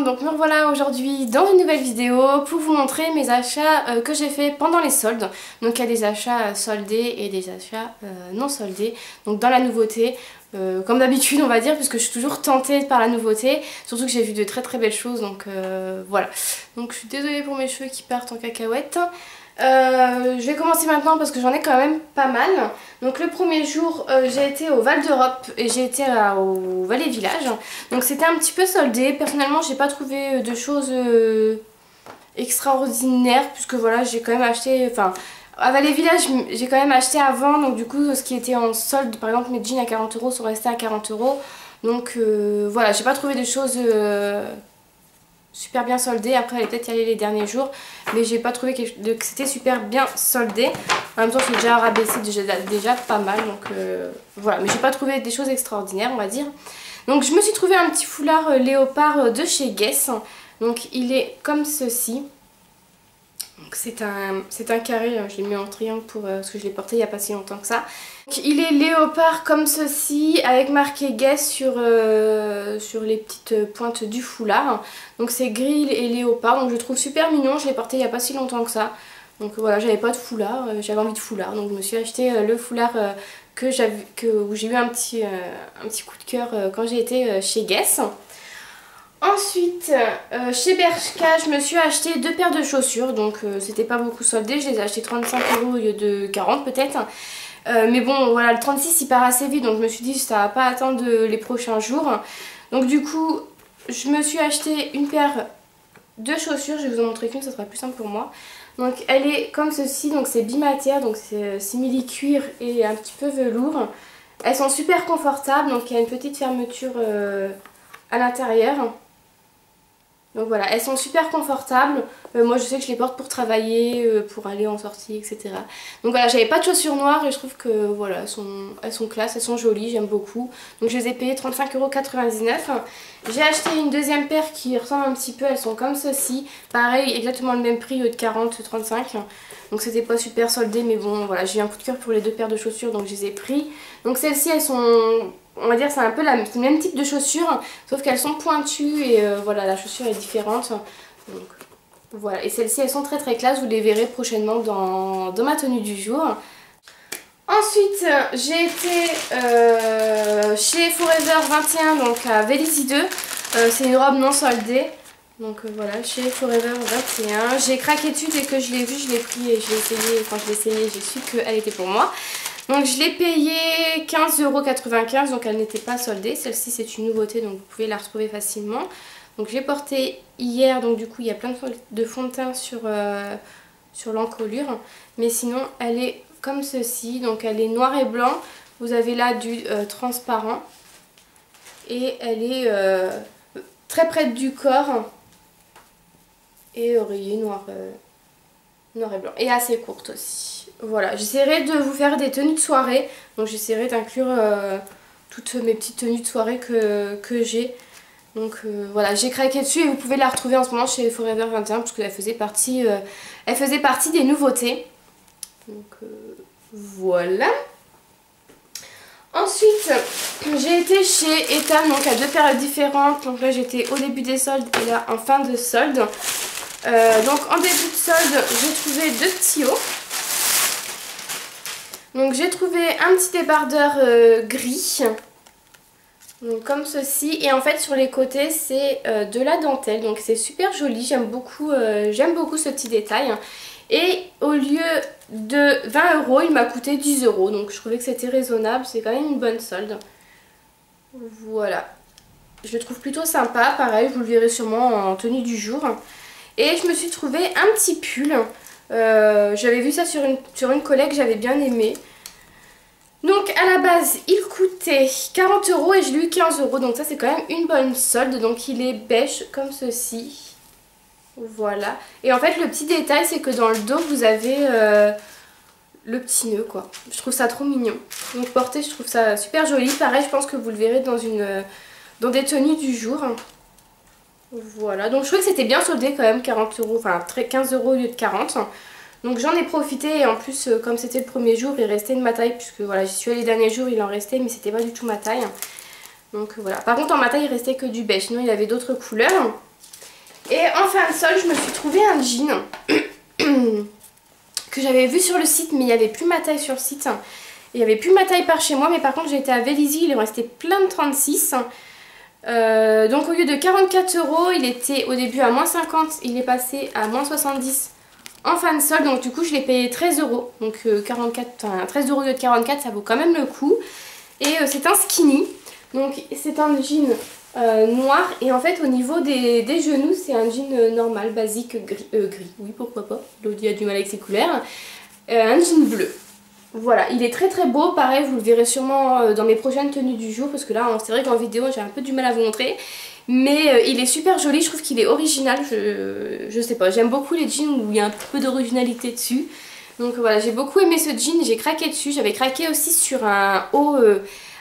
donc me revoilà aujourd'hui dans une nouvelle vidéo pour vous montrer mes achats que j'ai fait pendant les soldes. Donc il y a des achats soldés et des achats non soldés, donc dans la nouveauté. Comme d'habitude on va dire, puisque je suis toujours tentée par la nouveauté, surtout que j'ai vu de très très belles choses, donc voilà. Donc je suis désolée pour mes cheveux qui partent en cacahuète. Je vais commencer maintenant parce que j'en ai quand même pas mal. Donc le premier jour j'ai été au Val d'Europe et j'ai été au Valais Village. Donc c'était un petit peu soldé. Personnellement j'ai pas trouvé de choses extraordinaires, puisque voilà j'ai quand même acheté, enfin à Valais Village j'ai quand même acheté avant, donc du coup ce qui était en solde, par exemple mes jeans à 40 € sont restés à 40 €. Donc voilà, j'ai pas trouvé de choses super bien soldées. Après elle est peut-être y aller les derniers jours, mais j'ai pas trouvé que c'était super bien soldé. En même temps c'est déjà rabaissé déjà pas mal, donc voilà, mais j'ai pas trouvé des choses extraordinaires on va dire. Donc je me suis trouvé un petit foulard léopard de chez Guess. Donc il est comme ceci. C'est un carré, je l'ai mis en triangle parce que je l'ai porté il n'y a pas si longtemps que ça. Donc, il est léopard comme ceci avec marqué Guess sur les petites pointes du foulard. Donc c'est gris et léopard, donc je le trouve super mignon, je l'ai porté il n'y a pas si longtemps que ça. Donc voilà, j'avais pas de foulard, j'avais envie de foulard, donc je me suis acheté le foulard où j'ai eu un petit coup de cœur quand j'ai été chez Guess. Ensuite, chez Bershka, je me suis acheté 2 paires de chaussures, donc c'était pas beaucoup soldé, je les ai acheté 35 € au lieu de 40 peut-être. Mais bon, voilà, le 36 il part assez vite, donc je me suis dit ça va pas attendre les prochains jours. Donc du coup, je me suis acheté une paire de chaussures, je vais vous en montrer qu'une, ça sera plus simple pour moi. Donc elle est comme ceci, donc c'est bimatière, donc c'est simili cuir et un petit peu velours. Elles sont super confortables, donc il y a une petite fermeture à l'intérieur. Donc voilà, elles sont super confortables. Moi je sais que je les porte pour travailler, pour aller en sortie, etc. Donc voilà, j'avais pas de chaussures noires et je trouve que voilà, elles sont classe, elles sont jolies, j'aime beaucoup. Donc je les ai payées 35,99 €. J'ai acheté une deuxième paire qui ressemble un petit peu, elles sont comme ceci. Pareil, exactement le même prix de 40-35 €. Donc c'était pas super soldé, mais bon voilà, j'ai eu un coup de cœur pour les 2 paires de chaussures, donc je les ai pris. Donc celles-ci elles sont, on va dire c'est un peu le même type de chaussures, sauf qu'elles sont pointues et voilà, la chaussure est différente. Donc voilà, et celles-ci elles sont très très classe, vous les verrez prochainement dans ma tenue du jour. Ensuite j'ai été chez Forever 21, donc à Vélizy 2, c'est une robe non soldée. Donc voilà, chez Forever 21, j'ai craqué dessus dès que je l'ai vue, je l'ai pris et je l'ai essayé. Quand je l'ai essayé, j'ai su qu'elle était pour moi. Donc je l'ai payée 15,95 €, donc elle n'était pas soldée. Celle-ci c'est une nouveauté, donc vous pouvez la retrouver facilement. Donc je l'ai portée hier, donc du coup il y a plein de fond de teint sur l'encolure. Mais sinon elle est comme ceci, donc elle est noir et blanc. Vous avez là du transparent. Et elle est très près du corps. Et oreiller noir et blanc. Et assez courte aussi. Voilà, j'essaierai de vous faire des tenues de soirée. Donc j'essaierai d'inclure toutes mes petites tenues de soirée que j'ai. Donc voilà, j'ai craqué dessus et vous pouvez la retrouver en ce moment chez Forever 21 parce qu'elle faisait partie des nouveautés. Donc voilà. Ensuite, j'ai été chez Etam, donc à 2 périodes différentes. Donc là j'étais au début des soldes et là en fin de solde. Donc en début de solde, j'ai trouvé 2 petits hauts. Donc j'ai trouvé un petit débardeur gris, donc comme ceci, et en fait sur les côtés c'est de la dentelle, donc c'est super joli, j'aime beaucoup ce petit détail. Et au lieu de 20 €, il m'a coûté 10 €, donc je trouvais que c'était raisonnable, c'est quand même une bonne solde. Voilà, je le trouve plutôt sympa, pareil vous le verrez sûrement en tenue du jour. Et je me suis trouvé un petit pull. J'avais vu ça sur une collègue, j'avais bien aimé. Donc à la base il coûtait 40 € et je l'ai eu 15 €. Donc ça c'est quand même une bonne solde. Donc il est beige comme ceci. Voilà. Et en fait le petit détail c'est que dans le dos vous avez le petit nœud quoi. Je trouve ça trop mignon. Donc porté je trouve ça super joli. Pareil je pense que vous le verrez dans des tenues du jour. Voilà, donc je trouvais que c'était bien soldé quand même, 40 €, enfin 15 € au lieu de 40. Donc j'en ai profité et en plus comme c'était le premier jour il restait de ma taille, puisque voilà j'y suis allée les derniers jours, il en restait mais c'était pas du tout ma taille. Donc voilà, par contre en ma taille il restait que du beige, sinon il y avait d'autres couleurs. Et en fin de solde, je me suis trouvé un jean que j'avais vu sur le site, mais il n'y avait plus ma taille sur le site. Il n'y avait plus ma taille par chez moi, mais par contre j'ai été à Vélizy, il est resté plein de 36. Donc au lieu de 44 €, il était au début à moins 50, il est passé à moins 70 en fin de solde. Donc du coup je l'ai payé 13 €. Donc 13 € au lieu de 44, ça vaut quand même le coup. Et c'est un skinny, donc c'est un jean noir, et en fait au niveau des genoux c'est un jean normal, basique, gris, oui pourquoi pas, Lodi a du mal avec ses couleurs, un jean bleu. Voilà, il est très très beau, pareil vous le verrez sûrement dans mes prochaines tenues du jour, parce que là c'est vrai qu'en vidéo j'ai un peu du mal à vous montrer, mais il est super joli, je trouve qu'il est original, je sais pas, j'aime beaucoup les jeans où il y a un peu d'originalité dessus. Donc voilà, j'ai beaucoup aimé ce jean, j'ai craqué dessus, j'avais craqué aussi sur un haut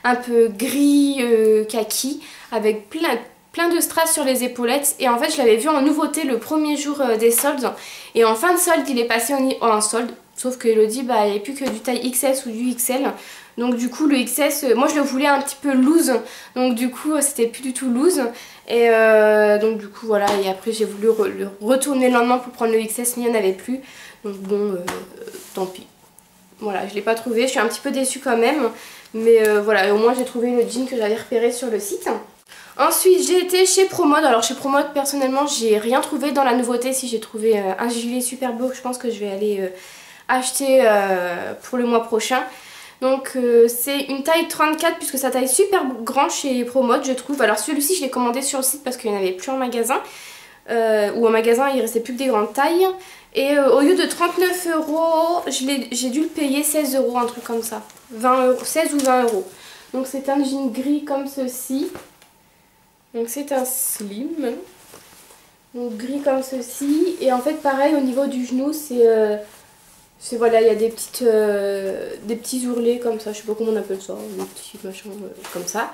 un peu gris kaki avec plein de strass sur les épaulettes, et en fait je l'avais vu en nouveauté le premier jour des soldes, et en fin de solde il est passé en solde, sauf que Elodie bah, il n'y avait plus que du taille XS ou du XL, donc du coup le XS, moi je le voulais un petit peu loose, donc du coup c'était plus du tout loose, et donc du coup voilà, et après j'ai voulu le retourner le lendemain pour prendre le XS, mais il n'y en avait plus, donc bon tant pis. Voilà, je l'ai pas trouvé, je suis un petit peu déçue quand même, mais voilà, au moins j'ai trouvé le jean que j'avais repéré sur le site. Ensuite j'ai été chez Promode. Alors chez Promode personnellement j'ai rien trouvé dans la nouveauté. Si j'ai trouvé un gilet super beau que je pense que je vais aller acheter pour le mois prochain. Donc c'est une taille 34 puisque ça taille super grand chez Promode je trouve. Alors celui-ci je l'ai commandé sur le site parce qu'il n'y en avait plus en magasin. Ou en magasin il restait plus que des grandes tailles. Et au lieu de 39 €, j'ai dû le payer 16 €, un truc comme ça. 16 ou 20 €. Donc c'est un jean gris comme ceci. Donc c'est un slim. Donc gris comme ceci. Et en fait pareil au niveau du genou c'est voilà, il y a des petits ourlets comme ça. Je sais pas comment on appelle ça. Des petits machins comme ça.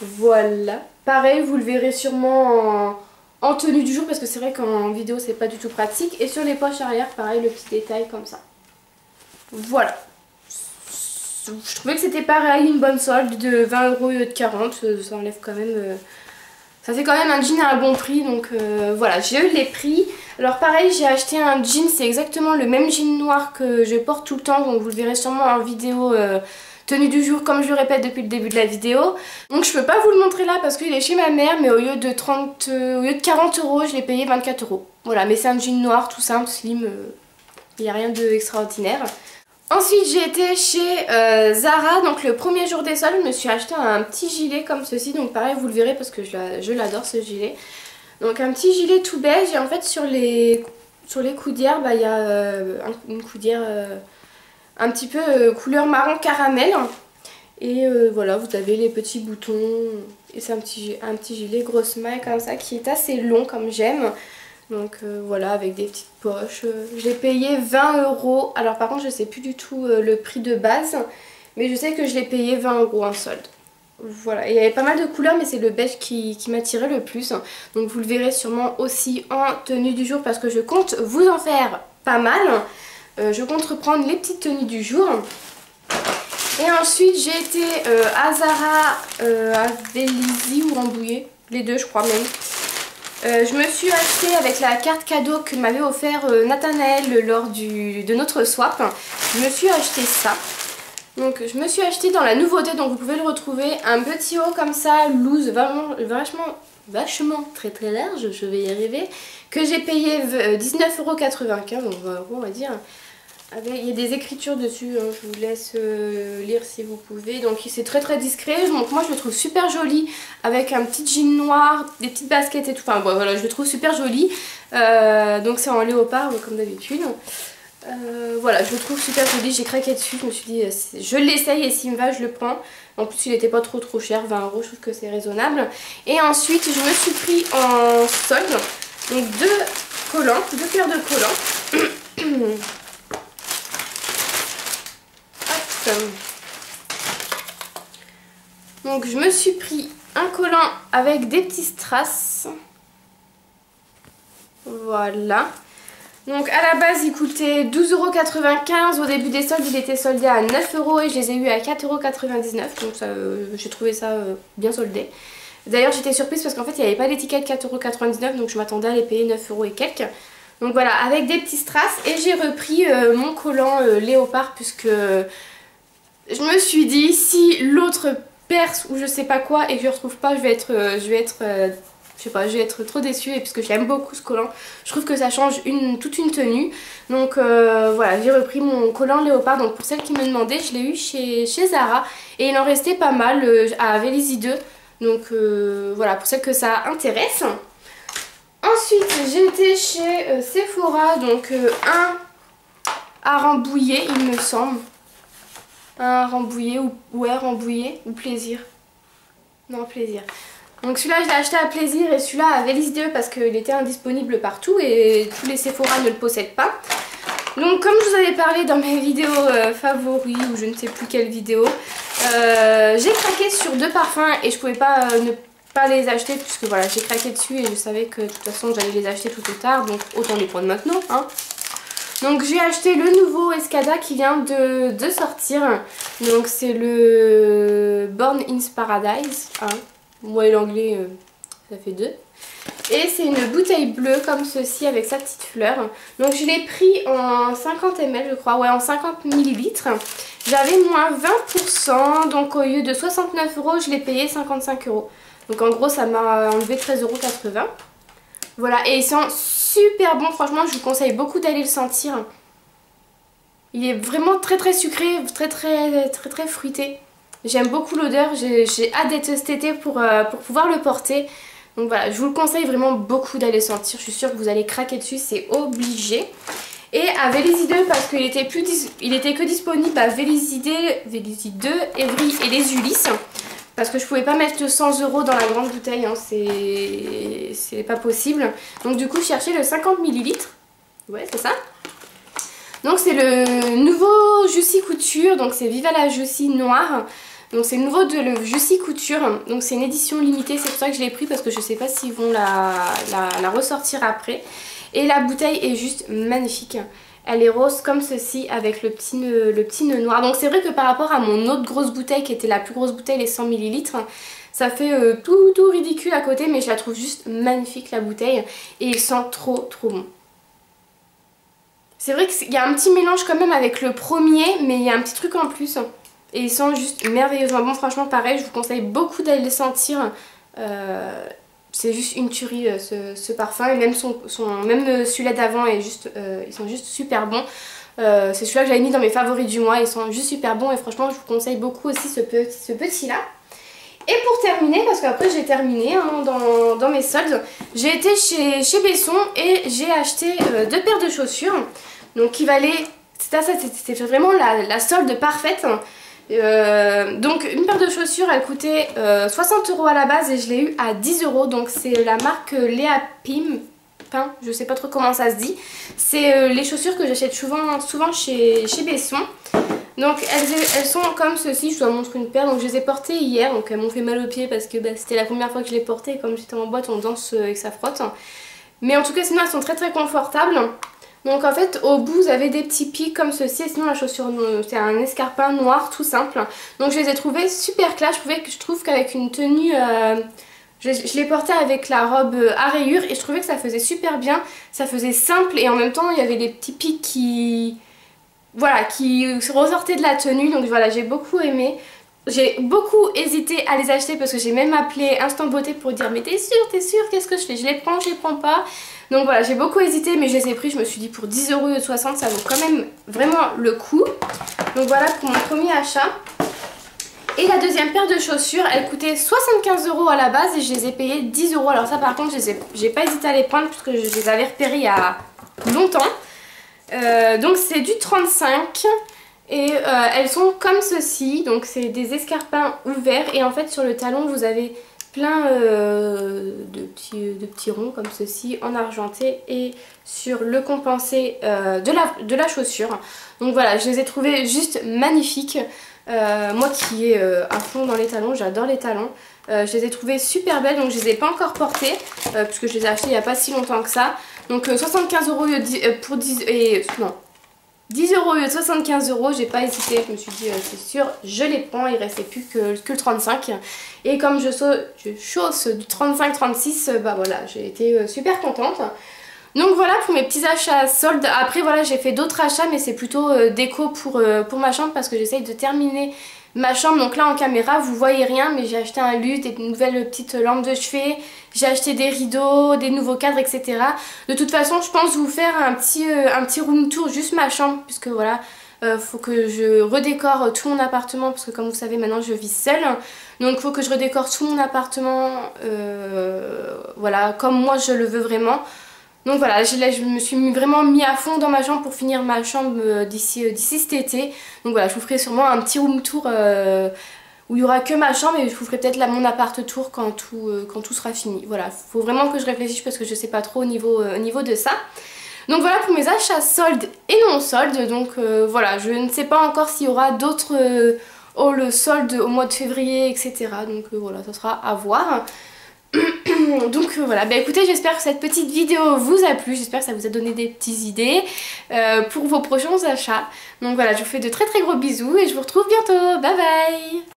Voilà. Pareil vous le verrez sûrement en tenue du jour, parce que c'est vrai qu'en vidéo c'est pas du tout pratique. Et sur les poches arrière pareil, le petit détail comme ça. Voilà, je trouvais que c'était pareil, une bonne solde de 20 € au lieu de 40. Ça enlève quand même ça fait quand même un jean à un bon prix. Donc voilà, je l'ai pris. Alors pareil j'ai acheté un jean, c'est exactement le même jean noir que je porte tout le temps, donc vous le verrez sûrement en vidéo tenue du jour, comme je le répète depuis le début de la vidéo. Donc je peux pas vous le montrer là parce qu'il est chez ma mère, mais au lieu de 40 €, je l'ai payé 24 €. Voilà, mais c'est un jean noir tout simple, slim, il n'y a rien d'extraordinaire. Ensuite j'ai été chez Zara, donc le premier jour des soldes, je me suis acheté un petit gilet comme ceci, donc pareil vous le verrez parce que je l'adore ce gilet. Donc un petit gilet tout beige, et en fait sur les coudières, bah, il y a une coudière un petit peu couleur marron caramel, et voilà vous avez les petits boutons, et c'est un petit gilet grosse maille comme ça qui est assez long comme j'aime. Donc voilà, avec des petites poches. Je l'ai payé 20 €. Alors par contre je sais plus du tout le prix de base, mais je sais que je l'ai payé 20 € en solde. Voilà, et il y avait pas mal de couleurs, mais c'est le beige qui m'attirait le plus. Donc vous le verrez sûrement aussi en tenue du jour, parce que je compte vous en faire pas mal. Je compte reprendre les petites tenues du jour. Et ensuite j'ai été à Zara, à Vélizy ou Rambouillet, les deux je crois même. Je me suis acheté avec la carte cadeau que m'avait offert Nathanaël lors de notre swap. Je me suis acheté ça. Donc je me suis acheté dans la nouveauté, donc vous pouvez le retrouver, un petit haut comme ça, loose, vachement très très large, je vais y arriver, que j'ai payé 19,95 €, donc 20 € on va dire. Il y a des écritures dessus, hein, je vous laisse lire si vous pouvez. Donc c'est très très discret, donc moi je le trouve super joli avec un petit jean noir, des petites baskets et tout. Enfin bon, voilà, je le trouve super joli. Donc c'est en léopard comme d'habitude. Voilà, je le trouve super joli, j'ai craqué dessus, je me suis dit je l'essaye et s'il me va je le prends. En plus il n'était pas trop cher, 20 €, je trouve que c'est raisonnable. Et ensuite je me suis pris en solde donc deux paires de collants. Donc je me suis pris un collant avec des petits strass. Voilà. Donc à la base il coûtait 12,95 €. Au début des soldes il était soldé à 9 € et je les ai eu à 4,99 €. Donc j'ai trouvé ça bien soldé. D'ailleurs j'étais surprise parce qu'en fait il n'y avait pas l'étiquette 4,99 €, donc je m'attendais à les payer 9 € et quelques. Donc voilà, avec des petits strass, et j'ai repris mon collant léopard puisque je me suis dit si l'autre perce ou je sais pas quoi et que je ne retrouve pas, je vais être trop déçue, et puisque j'aime beaucoup ce collant, je trouve que ça change toute une tenue. Donc voilà, j'ai repris mon collant léopard. Donc pour celles qui me demandaient, je l'ai eu chez Zara et il en restait pas mal à Vélizy 2. Donc voilà, pour celles que ça intéresse. Ensuite j'ai été chez Sephora, donc un à Rambouillet il me semble. Un Rambouillet ou Plaisir. Non, Plaisir. Donc celui-là je l'ai acheté à Plaisir et celui-là à Vélizy 2 parce qu'il était indisponible partout et tous les Sephora ne le possèdent pas. Donc comme je vous avais parlé dans mes vidéos favoris ou je ne sais plus quelle vidéo, j'ai craqué sur 2 parfums et je pouvais pas ne pas les acheter puisque voilà, j'ai craqué dessus et je savais que de toute façon j'allais les acheter tout ou tard, donc autant les prendre maintenant hein. Donc j'ai acheté le nouveau Escada qui vient de sortir. Donc c'est le Born in Paradise hein. Moi et l'anglais ça fait 2. Et c'est une bouteille bleue comme ceci avec sa petite fleur. Donc je l'ai pris en 50 ml je crois, ouais en 50 ml. J'avais moins 20%, donc au lieu de 69 € je l'ai payé 55 €. Donc en gros ça m'a enlevé 13,80 €. Voilà, et il sent super bon, franchement je vous conseille beaucoup d'aller le sentir. Il est vraiment très sucré, très fruité. J'aime beaucoup l'odeur, j'ai hâte d'être cet été pour pouvoir le porter. Donc voilà, je vous le conseille vraiment beaucoup d'aller sentir, je suis sûre que vous allez craquer dessus, c'est obligé. Et à Vélizy 2 parce qu'il était que disponible à Vélizy 2, Evry et les Ulysses. Parce que je pouvais pas mettre 100 € dans la grande bouteille, hein, c'est pas possible. Donc du coup je cherchais le 50 ml. Ouais c'est ça. Donc c'est le nouveau Juicy Couture, donc c'est Viva la Juicy noir. Donc c'est le nouveau de le Juicy Couture, donc c'est une édition limitée, c'est pour ça que je l'ai pris parce que je sais pas s'ils vont la ressortir après. Et la bouteille est juste magnifique. Elle est rose comme ceci avec le petit nœud noir. Donc c'est vrai que par rapport à mon autre grosse bouteille qui était la plus grosse bouteille, les 100 ml, ça fait tout ridicule à côté, mais je la trouve juste magnifique la bouteille. Et il sent trop bon. C'est vrai qu'il y a un petit mélange quand même avec le premier, mais il y a un petit truc en plus. Et il sent juste merveilleusement bon, franchement pareil, je vous conseille beaucoup d'aller le sentir. C'est juste une tuerie ce parfum, et même même celui-là d'avant est juste, ils sont juste super bons. C'est celui-là que j'avais mis dans mes favoris du mois, ils sont juste super bons et franchement je vous conseille beaucoup aussi ce petit-là. Et pour terminer, parce qu'après j'ai terminé hein, dans mes soldes, j'ai été chez Besson et j'ai acheté 2 paires de chaussures. Donc qui valaient, c'était vraiment la solde parfaite. Donc une paire de chaussures elle coûtait 60 € à la base et je l'ai eu à 10 €. Donc c'est la marque Léa Pim, je sais pas trop comment ça se dit. C'est les chaussures que j'achète souvent chez Besson. Donc elles sont comme ceci, je dois montrer une paire. Donc je les ai portées hier, donc elles m'ont fait mal aux pieds parce que c'était la première fois que je les portais. Et comme j'étais en boîte on danse et que ça frotte. Mais en tout cas sinon elles sont très confortables. Donc en fait au bout vous avez des petits pics comme ceci, et sinon la chaussure c'est un escarpin noir tout simple. Donc je les ai trouvés super classe, je trouve qu'avec une tenue, je l'ai porté avec la robe à rayures et je trouvais que ça faisait super bien, ça faisait simple et en même temps il y avait des petits pics qui ressortaient de la tenue. Donc voilà, j'ai beaucoup aimé. J'ai beaucoup hésité à les acheter parce que j'ai même appelé Instant Beauté pour dire mais t'es sûre, qu'est-ce que je fais? Je les prends pas. Donc voilà, j'ai beaucoup hésité mais je les ai pris, je me suis dit pour 10 € et 60 ça vaut quand même vraiment le coup. Donc voilà pour mon premier achat. Et la deuxième paire de chaussures, elle coûtait 75 € à la base et je les ai payées 10 €. Alors ça par contre, j'ai pas hésité à les prendre puisque je les avais repérées il y a longtemps. Donc c'est du 35 et elles sont comme ceci. Donc c'est des escarpins ouverts et en fait sur le talon vous avez plein de petits ronds comme ceci en argenté et sur le compensé de la chaussure. Donc voilà, je les ai trouvées juste magnifiques. Moi qui est à fond dans les talons, j'adore les talons. Je les ai trouvées super belles, donc je les ai pas encore portées puisque je les ai achetées il n'y a pas si longtemps que ça. Donc 75 € pour 10 et non. 10 € au lieu de 75 €, j'ai pas hésité, je me suis dit c'est sûr, je les prends, il restait plus que le 35. Et comme je chausse du 35-36, bah voilà, j'ai été super contente. Donc voilà pour mes petits achats soldes. Après voilà, j'ai fait d'autres achats mais c'est plutôt déco pour ma chambre parce que j'essaye de terminer ma chambre. Donc là en caméra vous voyez rien mais j'ai acheté un luth, des nouvelles petites lampes de chevet, j'ai acheté des rideaux, des nouveaux cadres, etc. De toute façon je pense vous faire un petit room tour, juste ma chambre, puisque voilà, faut que je redécore tout mon appartement parce que comme vous savez maintenant je vis seule. Donc faut que je redécore tout mon appartement, voilà, comme moi je le veux vraiment. Donc voilà, là je me suis vraiment mis à fond dans ma chambre pour finir ma chambre d'ici cet été. Donc voilà, je vous ferai sûrement un petit room tour où il n'y aura que ma chambre et je vous ferai peut-être mon appart tour quand tout sera fini. Voilà, faut vraiment que je réfléchisse parce que je sais pas trop au niveau de ça. Donc voilà pour mes achats soldes et non soldes. Donc voilà, je ne sais pas encore s'il y aura d'autres hauls soldes au mois de février, etc. Donc voilà, ça sera à voir. Donc voilà, bah écoutez, j'espère que cette petite vidéo vous a plu, j'espère que ça vous a donné des petites idées pour vos prochains achats. Donc voilà, je vous fais de très très gros bisous et je vous retrouve bientôt, bye bye.